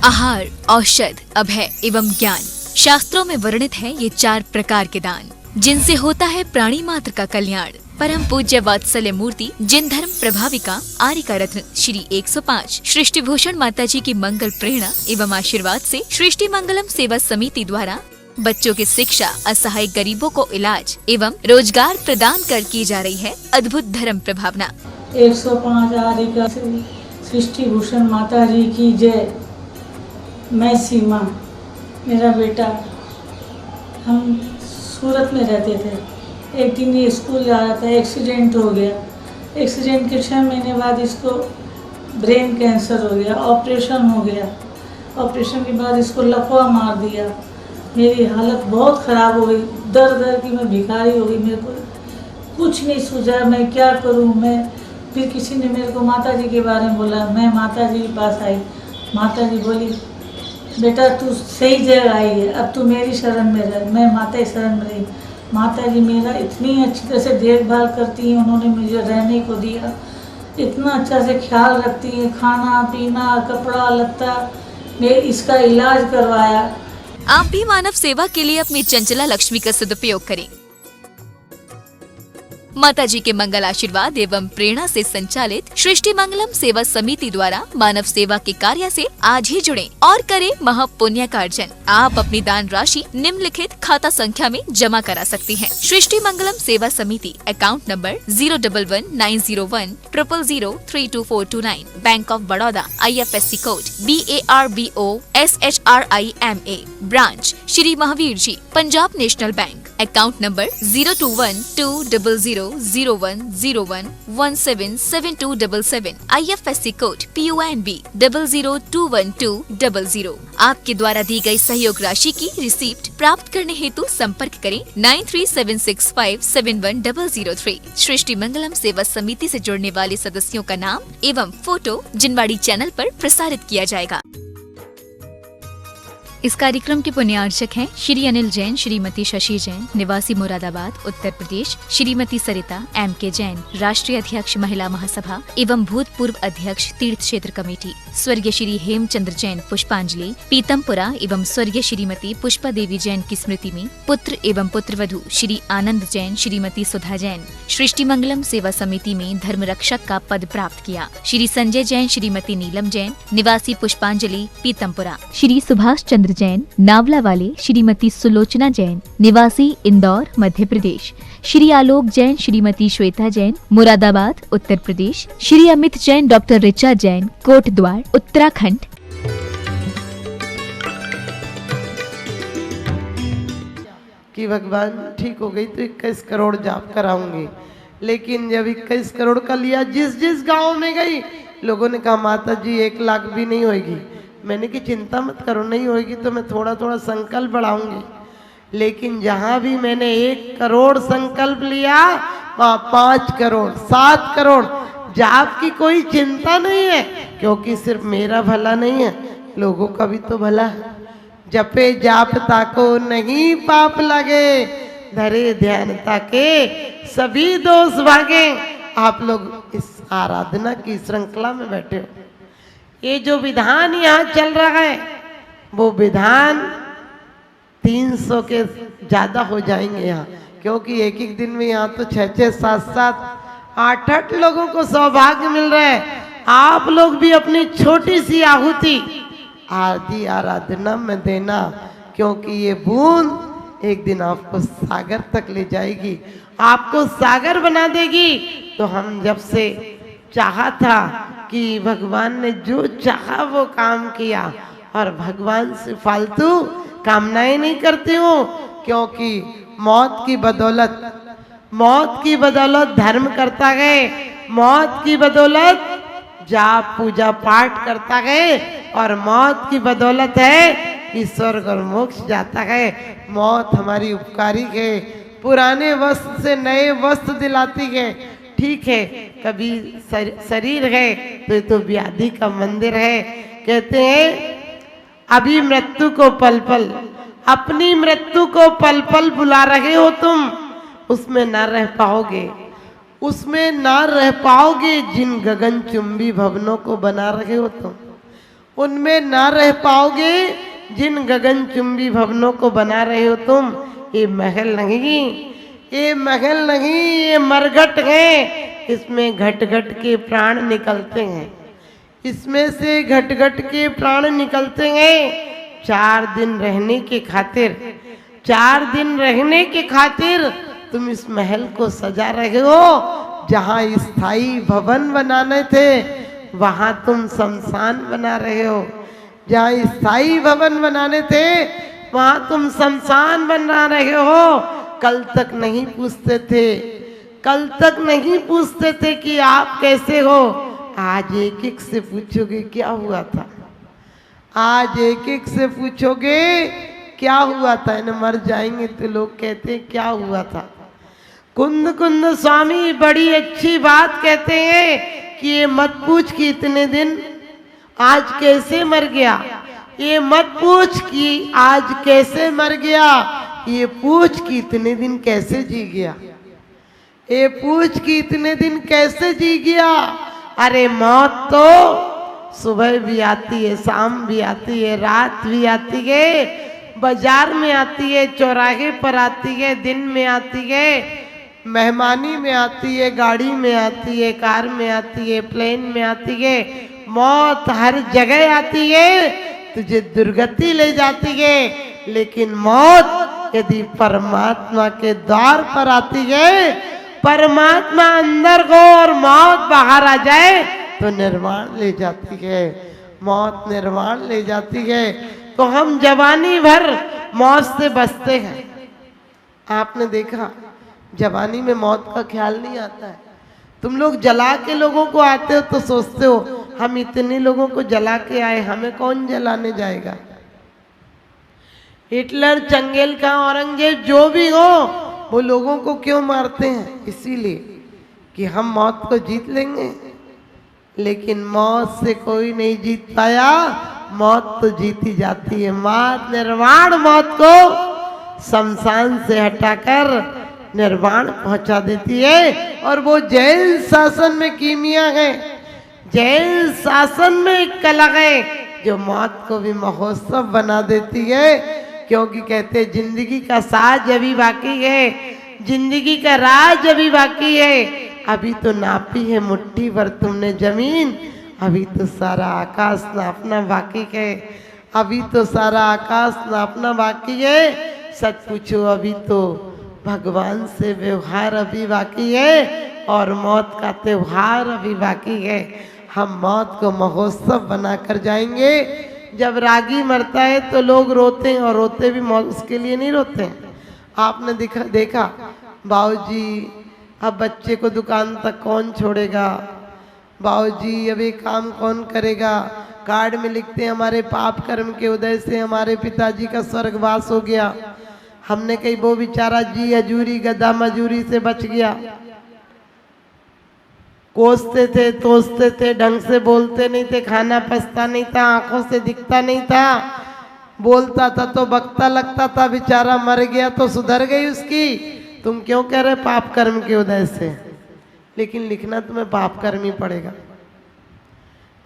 आहार, औषध, अभय एवं ज्ञान। शास्त्रों में वर्णित है ये 4 प्रकार के दान, जिनसे होता है प्राणी मात्र का कल्याण। परम पूज्य वात्सल्य मूर्ति जिन धर्म प्रभाविका आर्यका रत्न श्री 105 सृष्टि भूषण माता जी की मंगल प्रेरणा एवं आशीर्वाद से सृष्टि मंगलम सेवा समिति द्वारा बच्चों की शिक्षा, असहाय गरीबों को इलाज एवं रोजगार प्रदान कर की जा रही है अद्भुत धर्म प्रभावना। 105 आर्यका सृष्टि भूषण माता जी की जय। मैं सीमा, मेरा बेटा, हम सूरत में रहते थे। एक दिन ये स्कूल जा रहा था, एक्सीडेंट हो गया। एक्सीडेंट के 6 महीने बाद इसको ब्रेन कैंसर हो गया, ऑपरेशन हो गया। ऑपरेशन के बाद इसको लकवा मार दिया। मेरी हालत बहुत ख़राब हो गई, दर दर की मैं भिखारी हो गई। मेरे को कुछ नहीं सूझा, मैं क्या करूं। मैं फिर किसी ने मेरे को माता जी के बारे में बोला। मैं माता जी के पास आई। माता जी बोली, बेटा तू सही जगह आई है, अब तू मेरी शरण में रह। मैं माता की शरण में रही। माता जी मेरा इतनी अच्छी तरह से देखभाल करती हैं। उन्होंने मुझे रहने को दिया, इतना अच्छा से ख्याल रखती हैं, खाना पीना, कपड़ा लत्ता। मैं इसका इलाज करवाया। आप भी मानव सेवा के लिए अपनी चंचला लक्ष्मी का सदुपयोग करें। माता जी के मंगल आशीर्वाद एवं प्रेरणा से संचालित सृष्टि मंगलम सेवा समिति द्वारा मानव सेवा के कार्य से आज ही जुड़ें और करें महापुण्य का अर्जन। आप अपनी दान राशि निम्नलिखित खाता संख्या में जमा करा सकती हैं। सृष्टि Mangalam Seva Samiti, account number 0119010003249, Bank of Baroda, IFSC code BARBOSHRIMA, branch Shri Mahavir ji, Punjab National Bank, account number 0212000101177277, IFSC code PONB 0021200। आपके द्वारा दी गई सहयोग राशि की रिसीप्ट प्राप्त करने हेतु संपर्क करें 9376571003। सृष्टि मंगलम सेवा समिति से जुड़ने वाले सदस्यों का नाम एवं फोटो जिनवाड़ी चैनल पर प्रसारित किया जाएगा। इस कार्यक्रम के पुण्यार्चक हैं श्री अनिल जैन, श्रीमती शशि जैन, निवासी मुरादाबाद, उत्तर प्रदेश, श्रीमती सरिता MK जैन, राष्ट्रीय अध्यक्ष महिला महासभा एवं भूतपूर्व अध्यक्ष तीर्थ क्षेत्र कमेटी, स्वर्गीय श्री हेमचंद्र जैन पुष्पांजलि पीतमपुरा एवं स्वर्गीय श्रीमती पुष्पा देवी जैन की स्मृति में पुत्र एवं पुत्रवधू श्री आनंद जैन, श्रीमती सुधा जैन सृष्टि मंगलम सेवा समिति में धर्म रक्षक का पद प्राप्त किया। श्री संजय जैन, श्रीमती नीलम जैन, निवासी पुष्पांजलि पीतमपुरा, श्री सुभाष चंद्र जैन नावला वाले, श्रीमती सुलोचना जैन निवासी इंदौर मध्य प्रदेश, श्री आलोक जैन, श्रीमती श्वेता जैन मुरादाबाद उत्तर प्रदेश, श्री अमित जैन, डॉक्टर ऋचा जैन कोटद्वार उत्तराखंड। कि भगवान ठीक हो गई तो 21 करोड़ जाप कराऊंगी। लेकिन जब 21 करोड़ का लिया, जिस जिस गांव में गई लोगों ने कहा माता जी 1 लाख भी नहीं होगी। मैंने कि चिंता मत करो, नहीं होगी तो मैं थोड़ा थोड़ा संकल्प बढ़ाऊंगी। लेकिन जहां भी मैंने 1 करोड़ संकल्प लिया वहाँ 5 करोड़ 7 करोड़। जाप की कोई चिंता नहीं है, क्योंकि सिर्फ मेरा भला नहीं है, लोगों का भी तो भला है। जपे जाप ताको नहीं पाप लगे, धरे ध्यान ताके सभी दोष भागे। आप लोग इस आराधना की श्रृंखला में बैठे हो। ये जो विधान यहाँ चल रहा है वो विधान 300 के ज्यादा हो जाएंगे यहाँ, क्योंकि एक एक दिन में यहाँ तो 6-6, 7-7, 8-8 लोगों को सौभाग्य मिल रहा है। आप लोग भी अपनी छोटी सी आहुति आदि आराधना में देना, क्योंकि ये बूंद एक दिन आपको सागर तक ले जाएगी, आपको सागर बना देगी। तो हम जब से चाहा था कि भगवान ने जो चाहा वो काम किया, और भगवान से फालतू कामनाएं नहीं करती हूँ, क्योंकि मौत की बदौलत धर्म करता गए, मौत की बदौलत जाप पूजा पाठ करता गए, और मौत की बदौलत है कि स्वर्ग और मोक्ष जाता है। मौत हमारी उपकारी है, पुराने वस्त्र से नए वस्त्र दिलाती है। ठीक है, कभी शरीर है तो ये तो व्याधि का मंदिर है। कहते हैं अभी मृत्यु को पल पल, अपनी मृत्यु को पल पल बुला रहे हो तुम, उसमें न रह पाओगे, उसमें ना रह पाओगे जिन गगनचुंबी भवनों को बना रहे हो तुम। उनमें ना रह पाओगे जिन गगनचुंबी भवनों को बना रहे हो तुम। ये महल नहीं, ये महल नहीं, ये मरघट है। इसमें घट घट के प्राण निकलते हैं, इसमें से घट घट के प्राण निकलते हैं। 4 दिन रहने के खातिर, 4 दिन रहने के खातिर तुम इस महल को सजा रहे हो। जहाँ स्थायी भवन बनाने थे वहां तुम शमशान बना रहे हो। जहाँ स्थायी भवन बनाने थे वहां तुम शमशान बना रहे हो। कल तक नहीं पूछते थे, कल तक नहीं पूछते थे कि आप कैसे हो। आज एक एक से पूछोगे क्या हुआ था, आज एक एक से पूछोगे क्या हुआ था। इन्हें मर जाएंगे तो लोग कहते हैं क्या हुआ था। कुंद कुंद स्वामी बड़ी अच्छी बात कहते हैं कि ये मत पूछ कि इतने दिन आज कैसे मर गया, ये मत पूछ कि आज कैसे मर गया, ये पूछ कि इतने दिन कैसे जी गया, ये पूछ कि इतने दिन कैसे जी गया। अरे मौत तो सुबह भी आती है, शाम भी आती है, रात भी आती है, बाजार में आती है, चौराहे पर आती है, दिन में आती है, मेहमानी में आती है, गाड़ी में आती है, कार में आती है, प्लेन में आती है। मौत हर जगह आती है, तुझे दुर्गति ले जाती है। लेकिन मौत यदि परमात्मा के द्वार पर आती है, परमात्मा अंदर को और मौत बाहर आ जाए तो निर्वाण ले जाती है, मौत निर्वाण ले जाती है। तो हम जवानी भर मौत से बचते हैं। आपने देखा जवानी में मौत का ख्याल नहीं आता है। तुम लोग जला के लोगों को आते हो तो सोचते हो हम इतने लोगों को जला के आए, हमें कौन जलाने जाएगा। हिटलर, चंगेल का, औरंगजेब जो भी हो, वो लोगों को क्यों मारते हैं? इसीलिए कि हम मौत को जीत लेंगे। लेकिन मौत से कोई नहीं जीत पाया, मौत तो जीती जाती है। मौत निर्वाण मौत को शमशान से हटाकर निर्वाण पहुंचा देती है। और वो जैन शासन में कीमिया है, जैन शासन में एक कला है जो मौत को भी महोत्सव बना देती है। क्योंकि कहते जिंदगी का साज अभी बाकी है, जिंदगी का राज अभी बाकी है। अभी तो नापी है मुट्ठी भर तुमने जमीन, अभी तो सारा आकाश नापना बाकी है, अभी तो सारा आकाश नापना बाकी है। सच पूछो अभी तो भगवान से व्यवहार अभी बाकी है और मौत का त्योहार अभी बाकी है। हम मौत को महोत्सव बनाकर जाएंगे। जब रागी मरता है तो लोग रोते हैं, और रोते भी मौत उसके लिए नहीं रोते हैं। आपने देखा बाबूजी अब बच्चे को दुकान तक कौन छोड़ेगा, बाबूजी अब ये काम कौन करेगा। कार्ड में लिखते हैं हमारे पाप कर्म के उदय से हमारे पिताजी का स्वर्गवास हो गया। हमने कही वो बेचारा जी हजूरी गधा मजूरी से बच गया। कोसते थे, तोसते थे, ढंग से बोलते नहीं थे, खाना पचता नहीं था, आंखों से दिखता नहीं था, बोलता था तो बकता लगता था, बेचारा मर गया तो सुधर गई उसकी। तुम क्यों कह रहे पाप कर्म के उदय से? लेकिन लिखना तुम्हें पाप कर्म ही पड़ेगा।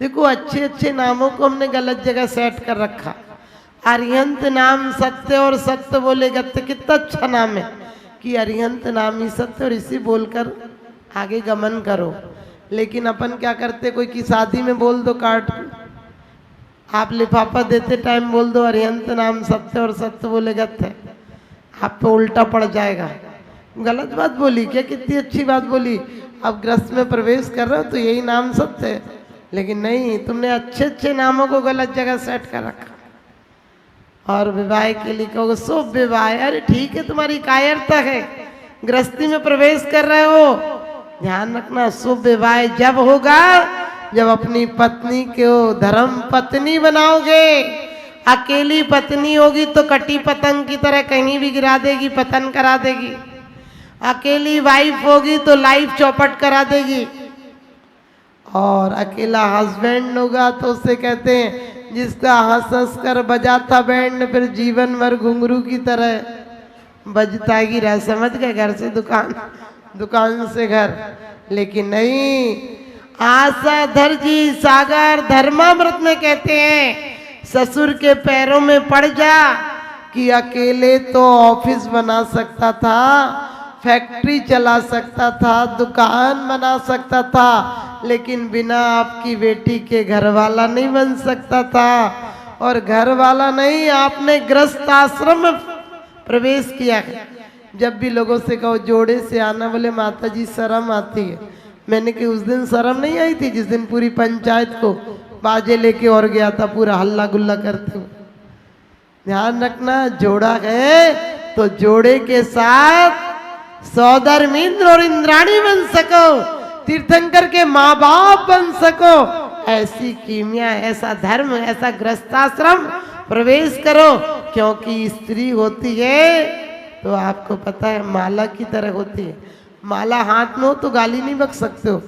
देखो अच्छे अच्छे नामों को हमने गलत जगह सेट कर रखा। अरिहंत नाम सत्य और सत्य बोलेगा तो कितना अच्छा नाम है कि अरिहंत नाम ही सत्य और इसी बोलकर आगे गमन करो। लेकिन अपन क्या करते, कोई की शादी में बोल दो कार्ड, आप लिफाफा देते टाइम बोल दो अरिहंत नाम सत्य और सत्य बोलेगा थे, आप पे उल्टा पड़ जाएगा। गलत बात बोली क्या? कितनी अच्छी बात बोली। अब ग्रस्त में प्रवेश कर रहे हो तो यही नाम सत्य है, लेकिन नहीं, तुमने अच्छे अच्छे नामों को गलत जगह सेट कर रखा। और विवाह के लिए कहोगे शुभ विवाह, अरे ठीक है तुम्हारी कायरता है, गृहस्थी में प्रवेश कर रहे हो, ध्यान रखना शुभ विवाह जब होगा जब अपनी पत्नी को धर्म पत्नी बनाओगे। अकेली पत्नी होगी तो कटी पतंग की तरह कहीं भी गिरा देगी, पतन करा देगी। अकेली वाइफ होगी तो लाइफ चौपट करा देगी। और अकेला हस्बैंड होगा तो उसे कहते हैं जिसका हंस हंस कर बजाता बैंड फिर जीवन भर घुंघरू की तरह बजता ही रह। समझ गए? घर से दुकान, दुकान से घर। लेकिन नहीं, आशाधर जी सागर धर्मामृत में कहते हैं, ससुर के पैरों में पड़ जा कि अकेले तो ऑफिस बना सकता था, फैक्ट्री चला सकता था, दुकान बना सकता था, लेकिन बिना आपकी बेटी के घर वाला नहीं बन सकता था। और घर वाला नहीं, आपने गृहस्थ आश्रम में प्रवेश किया है। जब भी लोगों से कहो जोड़े से आना, बोले माता जी शर्म आती है। मैंने कि उस दिन शर्म नहीं आई थी जिस दिन पूरी पंचायत को बाजे लेके और गया था, पूरा हल्ला गुल्ला करते हुए। ध्यान रखना, जोड़ा है तो जोड़े के साथ सौदर मिंद्र और इंद्राणी बन सको, तीर्थंकर के माँ बाप बन सको, ऐसी कीमिया, ऐसा धर्म, ऐसा गृहस्थाश्रम प्रवेश करो। क्योंकि स्त्री होती है तो आपको पता है माला की तरह होती है। माला हाथ में हो तो गाली नहीं बक सकते हो।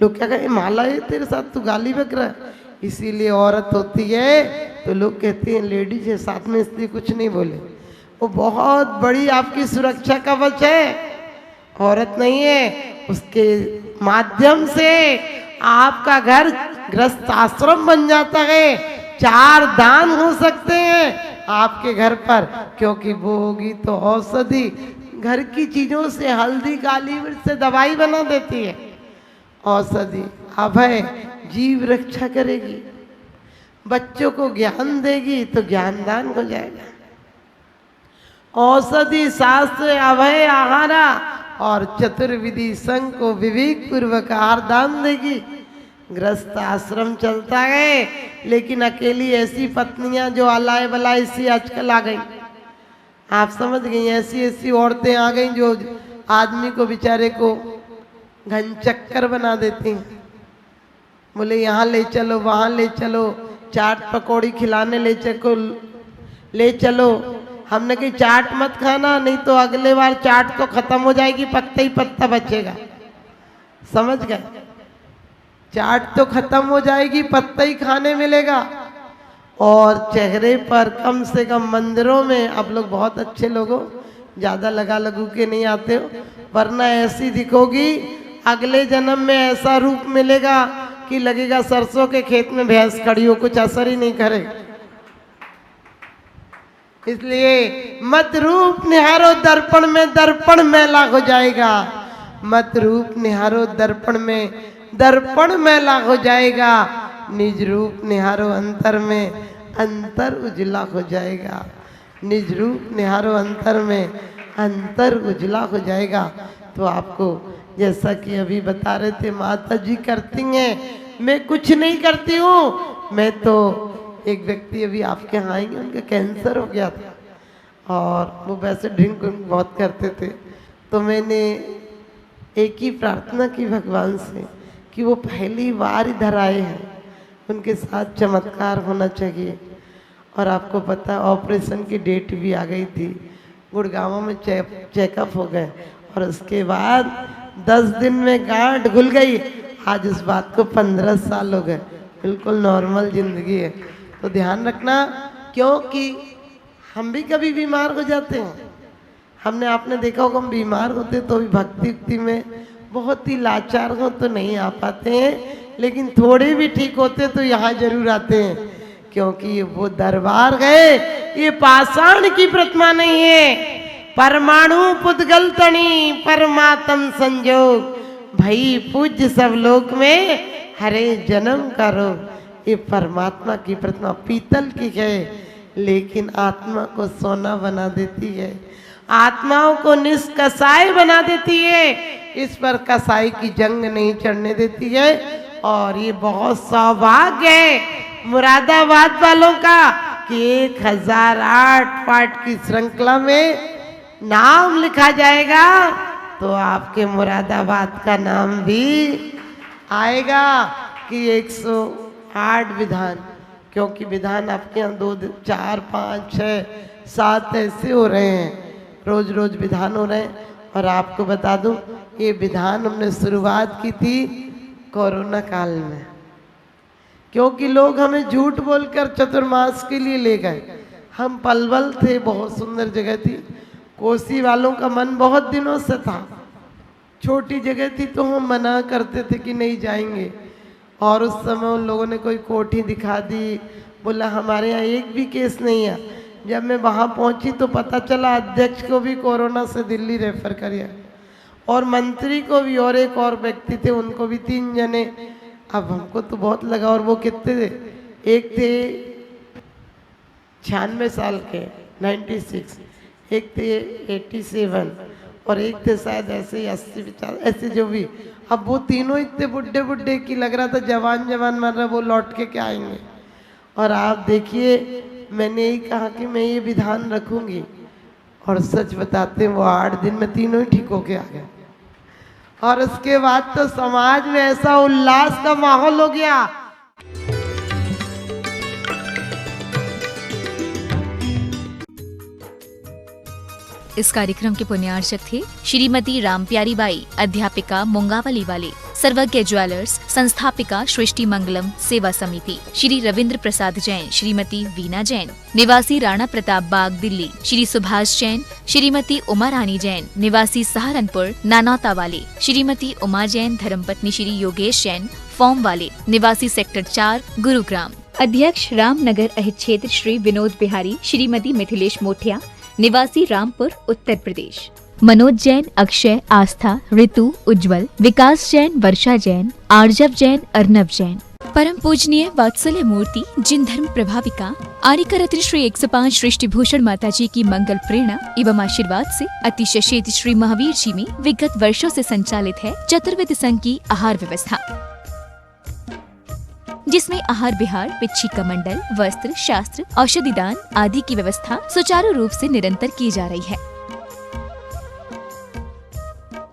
लोग क्या कहें, माला है तेरे साथ तू गाली बक रहा है। इसीलिए औरत होती है तो लोग कहते हैं लेडीज है साथ में, स्त्री कुछ नहीं बोले। वो बहुत बड़ी आपकी सुरक्षा कवच है, औरत नहीं है। उसके माध्यम से आपका घर गृहस्थ आश्रम बन जाता है। 4 दान हो सकते हैं आपके घर पर, क्योंकि वो होगी तो औषधि। घर की चीजों से, हल्दी काली मिर्च से दवाई बना देती है। औषधि अभय, जीव रक्षा करेगी, बच्चों को ज्ञान देगी तो ज्ञान दान हो जाएगा। औषधि शास्त्र अभय आहारा और चतुर्विधि संघ को विवेक पूर्वक आहार दान देगी। गृहस्थ आश्रम चलता है, लेकिन अकेली ऐसी पत्नियां जो अलाय बलाय सी आजकल आ गई, आप समझ गई, ऐसी ऐसी औरतें आ गई जो आदमी को बेचारे को घन चक्कर बना देती हैं। बोले यहाँ ले चलो, वहाँ ले चलो, चाट पकौड़ी खिलाने ले चलो। हमने कही चाट मत खाना, नहीं तो अगले बार चाट तो खत्म हो जाएगी, पत्ता ही पत्ता बचेगा। समझ गए, चाट तो खत्म हो जाएगी, पत्ता ही खाने मिलेगा। और चेहरे पर कम से कम मंदिरों में अब लोग बहुत अच्छे लोगों, ज़्यादा लगा लगू के नहीं आते हो, वरना ऐसी दिखोगी अगले जन्म में ऐसा रूप मिलेगा कि लगेगा सरसों के खेत में भैंस खड़ी हो, कुछ असर ही नहीं करेगा। इसलिए मत रूप निहारो दर्पण में, दर्पण मैला हो जाएगा। मत रूप निहारो दर्पण में, दर्पण मैला हो जाएगा। निज रूप निहारो अंतर में, अंतर उजला हो जाएगा। निज रूप निहारो अंतर में, अंतर उजला हो जाएगा। तो आपको जैसा कि अभी बता रहे थे माता जी करती हैं, मैं कुछ नहीं करती हूँ। मैं तो एक व्यक्ति अभी आपके यहाँ आएंगे, उनका कैंसर हो गया था और वो वैसे ड्रिंक बहुत करते थे। तो मैंने एक ही प्रार्थना की भगवान से कि वो पहली बार इधर आए हैं, उनके साथ चमत्कार होना चाहिए। और आपको पता है ऑपरेशन की डेट भी आ गई थी, गुड़गांव में चेकअप हो गए और उसके बाद 10 दिन में गांठ घुल गई। आज इस बात को 15 साल हो गए, बिल्कुल नॉर्मल जिंदगी है। तो ध्यान रखना, क्योंकि हम भी कभी बीमार हो जाते हैं। आपने देखा होगा हम बीमार होते तो भी भक्ति में बहुत ही लाचार हो तो नहीं आ पाते हैं, लेकिन थोड़े भी ठीक होते तो यहाँ जरूर आते हैं, क्योंकि ये वो दरबार है, ये पाषाण की प्रतिमा नहीं है। परमाणु पुद्गल तणी परमात्म संजोग, भई पूज्य सब लोक में हरे जन्म करो। ये परमात्मा की प्रतिमा पीतल की है, लेकिन आत्मा को सोना बना देती है, आत्माओं को निष्कसाय बना देती है। इस पर कसाई की जंग नहीं चढ़ने देती है। और ये बहुत सौभाग्य है मुरादाबाद वालों का कि 1008 पाठ की श्रृंखला में नाम लिखा जाएगा तो आपके मुरादाबाद का नाम भी आएगा कि 108 विधान। क्योंकि विधान आपके यहाँ 2, 4, 5, 6, 7 ऐसे हो रहे हैं, रोज रोज विधान हो रहे हैं। और आपको बता दूं, ये विधान हमने शुरुआत की थी कोरोना काल में, क्योंकि लोग हमें झूठ बोलकर चतुर्मास के लिए ले गए। हम पलवल थे, बहुत सुंदर जगह थी, कोसी वालों का मन बहुत दिनों से था, छोटी जगह थी तो हम मना करते थे कि नहीं जाएंगे, और उस समय उन लोगों ने कोई कोठी दिखा दी, बोला हमारे यहाँ एक भी केस नहीं है। जब मैं वहाँ पहुँची तो पता चला अध्यक्ष को भी कोरोना से दिल्ली रेफर किया और मंत्री को भी, और एक और व्यक्ति थे उनको भी, 3 जने। अब हमको तो बहुत लगा। और वो कितने थे? एक थे 96 साल के 96, एक थे 87 और एक थे शायद ऐसे ही 80 ऐसे जो भी। अब वो तीनों इतने बुढ़े बुढ़े की लग रहा था, जवान जवान मर रहा, वो लौट के क्या आएंगे। और आप देखिए, मैंने यही कहा कि मैं ये विधान रखूंगी और सच बताते हैं वो 8 दिन में तीनों ही ठीक होके आ गए। और उसके बाद तो समाज में ऐसा उल्लास का माहौल हो गया। इस कार्यक्रम के पुण्यार्चक थे श्रीमती रामप्यारी बाई, अध्यापिका मुंगावली वाले, सर्वज्ञ ज्वेलर्स, संस्थापिका सृष्टि मंगलम सेवा समिति, श्री रविंद्र प्रसाद जैन, श्रीमती वीना जैन, निवासी राणा प्रताप बाग दिल्ली, श्री सुभाष जैन, श्रीमती उमा रानी जैन, निवासी सहारनपुर नानौता वाले, श्रीमती उमा जैन, धर्मपत्नी श्री योगेश जैन, फॉर्म वाले, निवासी सेक्टर 4 गुरुग्राम, अध्यक्ष रामनगर अहित क्षेत्र श्री विनोद बिहारी, श्रीमती मिथिलेश मोठिया, निवासी रामपुर उत्तर प्रदेश, मनोज जैन, अक्षय, आस्था, ऋतु, उज्जवल, विकास जैन, वर्षा जैन, आर्जव जैन, अर्नब जैन। परम पूजनीय वात्सल्य मूर्ति जिन धर्म प्रभाविका आर्यका रत्न श्री 105 सृष्टि भूषण माता जी की मंगल प्रेरणा एवं आशीर्वाद से अतिशय शेत श्री महावीर जी में विगत वर्षों से संचालित है चतुर्विध संघ की आहार व्यवस्था, जिसमें आहार विहार, पिच्छी का मंडल, वस्त्र, शास्त्र, औषधि दान आदि की व्यवस्था सुचारू रूप से निरंतर की जा रही है।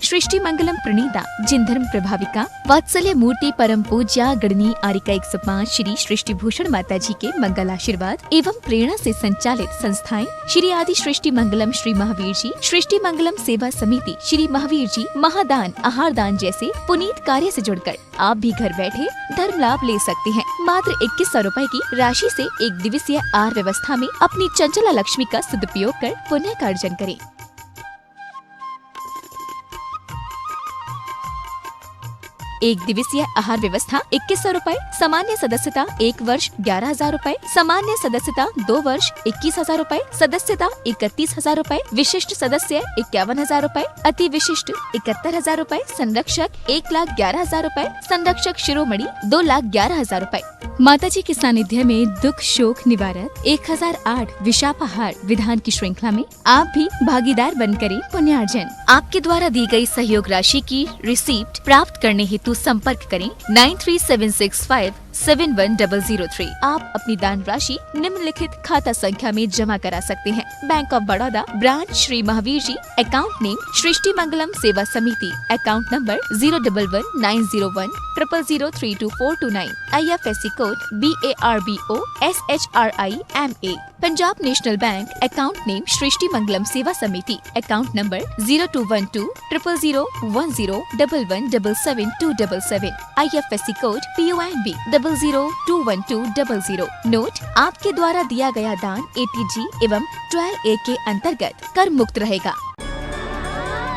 सृष्टि मंगलम प्रणीता जिन धर्म प्रभाविका वात्सल्य मूर्ति परम पूज्या गणनी आर्यका 105 श्री सृष्टि भूषण माता जी के मंगल आशीर्वाद एवं प्रेरणा से संचालित संस्थाएं श्री आदि सृष्टि मंगलम श्री महावीर जी, सृष्टि मंगलम सेवा समिति, श्री महावीर जी, महादान, आहार दान जैसे पुनीत कार्य से जुड़कर आप भी घर बैठे धर्म लाभ ले सकते हैं। मात्र 2100 रुपए की राशि से एक दिवसीय आहार व्यवस्था में अपनी चंचला लक्ष्मी का सदुपयोग कर पुण्य का अर्जन करें। एक दिवसीय आहार व्यवस्था 2100 रुपए, सामान्य सदस्यता 1 वर्ष 11,000 रुपए, सामान्य सदस्यता 2 वर्ष 21,000 रुपए, सदस्यता 31,000 रुपए, विशिष्ट सदस्य 51,000 रुपए, अति विशिष्ट 71,000 रुपए, संरक्षक 1,11,000 रुपए, संरक्षक शिरोमणि 2,11,000 रुपए। माता जी के सानिध्य में दुख शोक निवारक 1008 विशापाहार विधान की श्रृंखला में आप भी भागीदार बन करें पुण्यार्जन। आपके द्वारा दी गई सहयोग राशि की रिसीप्ट प्राप्त करने हेतु संपर्क करें 9376571003। आप अपनी दान राशि निम्नलिखित खाता संख्या में जमा करा सकते हैं। Bank of Baroda, branch Shri Mahavir ji, account name Srishti Mangalam Seva Samiti, account number 011901000322429, IFSC कोड BARBO SHRIMA। Punjab National Bank, account name Srishti Mangalam Seva Samiti, account number 02120001177277, IFSC code PONB 0021200। Note: आपके द्वारा दिया गया दान ATG एवं 12A के अंतर्गत कर मुक्त रहेगा।